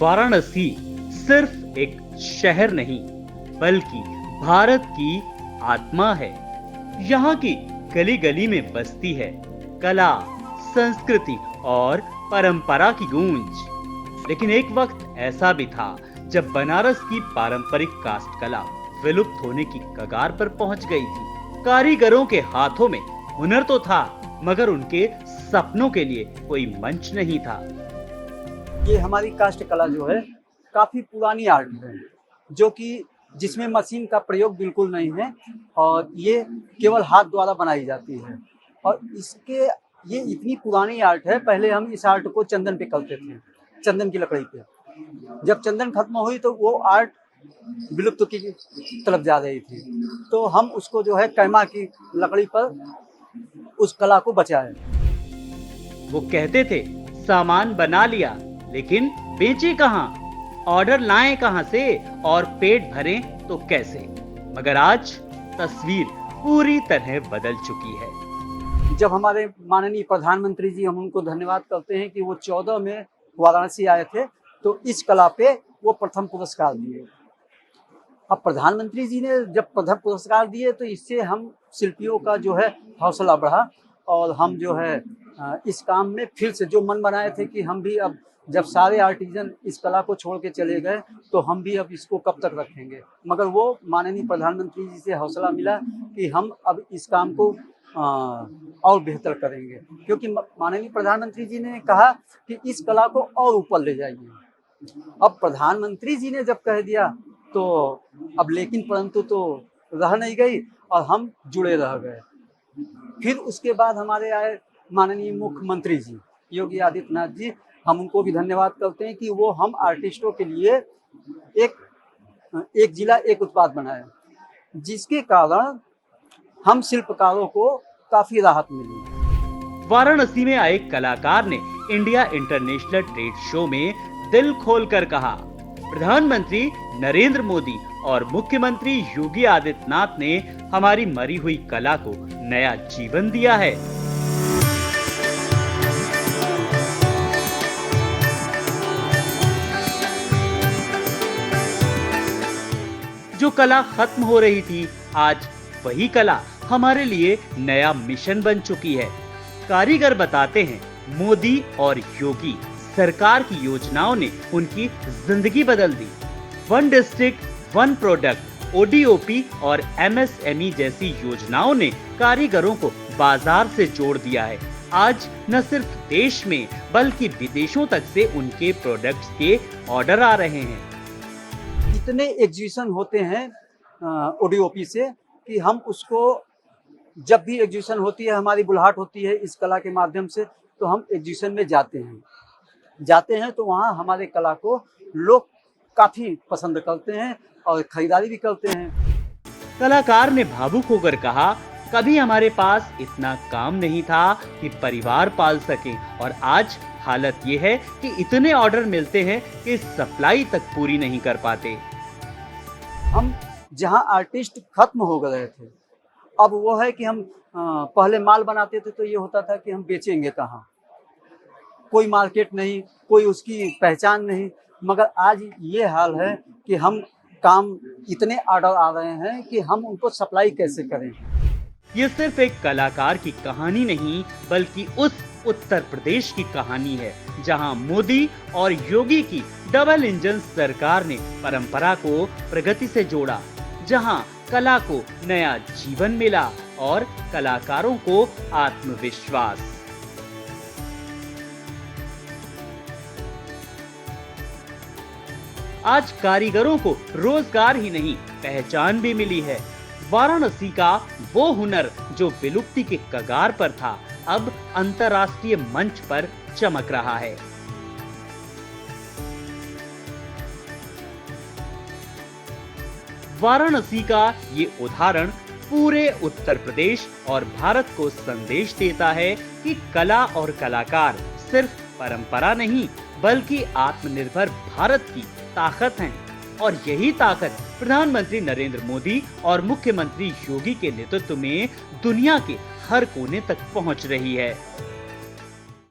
वाराणसी सिर्फ एक शहर नहीं बल्कि भारत की आत्मा है। यहाँ की गली गली में बसती है कला, संस्कृति और परंपरा की गूंज। लेकिन एक वक्त ऐसा भी था जब बनारस की पारंपरिक काष्ठ कला विलुप्त होने की कगार पर पहुंच गई थी। कारीगरों के हाथों में हुनर तो था, मगर उनके सपनों के लिए कोई मंच नहीं था। ये हमारी काष्ठ कला जो है काफी पुरानी आर्ट है, जो कि जिसमें मशीन का प्रयोग बिल्कुल नहीं है और ये केवल हाथ द्वारा बनाई जाती है। और ये इतनी पुरानी आर्ट है, पहले हम इस आर्ट को चंदन पे करते थे, चंदन की लकड़ी पे। जब चंदन खत्म हुई तो वो आर्ट विलुप्त की तरफ जा रही थी, तो हम उसको जो है कैमा की लकड़ी पर उस कला को बचाए। वो कहते थे सामान बना लिया लेकिन बेचे कहाँ, ऑर्डर लाएं कहाँ से और पेट भरें तो कैसे। मगर आज तस्वीर पूरी तरह बदल चुकी है। जब हमारे माननीय प्रधानमंत्री जी, हम उनको धन्यवाद करते हैं कि वो 14 में वाराणसी आए थे तो इस कला पे वो प्रथम पुरस्कार दिए। अब प्रधानमंत्री जी ने जब प्रथम पुरस्कार दिए तो इससे हम शिल्पियों का जो है हौसला बढ़ा और हम जो है इस काम में फिर से जो मन बनाए थे कि हम भी अब जब सारे आर्टिजन इस कला को छोड़ के चले गए तो हम भी अब इसको कब तक रखेंगे। मगर वो माननीय प्रधानमंत्री जी से हौसला मिला कि हम अब इस काम को और बेहतर करेंगे, क्योंकि माननीय प्रधानमंत्री जी ने कहा कि इस कला को और ऊपर ले जाइए। अब प्रधानमंत्री जी ने जब कह दिया तो अब लेकिन परंतु तो रह नहीं गई और हम जुड़े रह गए। फिर उसके बाद हमारे आए माननीय मुख्यमंत्री जी योगी आदित्यनाथ जी, हम उनको भी धन्यवाद करते हैं कि वो हम आर्टिस्टों के लिए एक जिला एक उत्पाद बनाए, जिसके कारण हम शिल्पकारों को काफी राहत मिली। वाराणसी में आए कलाकार ने इंडिया इंटरनेशनल ट्रेड शो में दिल खोलकर कहा, प्रधानमंत्री नरेंद्र मोदी और मुख्यमंत्री योगी आदित्यनाथ ने हमारी मरी हुई कला को नया जीवन दिया है। जो कला खत्म हो रही थी, आज वही कला हमारे लिए नया मिशन बन चुकी है। कारीगर बताते हैं मोदी और योगी सरकार की योजनाओं ने उनकी जिंदगी बदल दी। One district one product, ODOP और एमएसएमई जैसी योजनाओं ने कारीगरों को बाजार से जोड़ दिया है। आज न सिर्फ देश में बल्कि विदेशों तक से उनके प्रोडक्ट्स के ऑर्डर आ रहे हैं। इतने एग्जीबिशन होते हैं ओडीओपी से कि हम उसको जब भी एग्जीबिशन होती है, हमारी बुलाहट होती है इस कला के माध्यम से, तो हम एग्जीबिशन में जाते हैं तो वहाँ हमारे कला को लोग काफी पसंद करते हैं और खरीदारी भी करते हैं। कलाकार ने भावुक होकर कहा, कभी हमारे पास इतना काम नहीं था कि परिवार पाल सके और आज हालत ये है कि इतने ऑर्डर मिलते हैं कि सप्लाई तक पूरी नहीं कर पाते। हम जहां आर्टिस्ट खत्म हो गए थे, अब वो है कि हम पहले माल बनाते थे तो ये होता था कि हम बेचेंगे कहाँ, कोई मार्केट नहीं, कोई उसकी पहचान नहीं। मगर आज ये हाल है कि हम काम इतने ऑर्डर आ रहे हैं कि हम उनको सप्लाई कैसे करें। ये सिर्फ एक कलाकार की कहानी नहीं बल्कि उस उत्तर प्रदेश की कहानी है जहां मोदी और योगी की डबल इंजन सरकार ने परंपरा को प्रगति से जोड़ा, जहां कला को नया जीवन मिला और कलाकारों को आत्मविश्वास। आज कारीगरों को रोजगार ही नहीं, पहचान भी मिली है। वाराणसी का वो हुनर जो विलुप्ति के कगार पर था, अब अंतर्राष्ट्रीय मंच पर चमक रहा है। वाराणसी का ये उदाहरण पूरे उत्तर प्रदेश और भारत को संदेश देता है कि कला और कलाकार सिर्फ परंपरा नहीं बल्कि आत्मनिर्भर भारत की ताकत हैं। और यही ताकत प्रधानमंत्री नरेंद्र मोदी और मुख्यमंत्री योगी के नेतृत्व में दुनिया के हर कोने तक पहुंच रही है।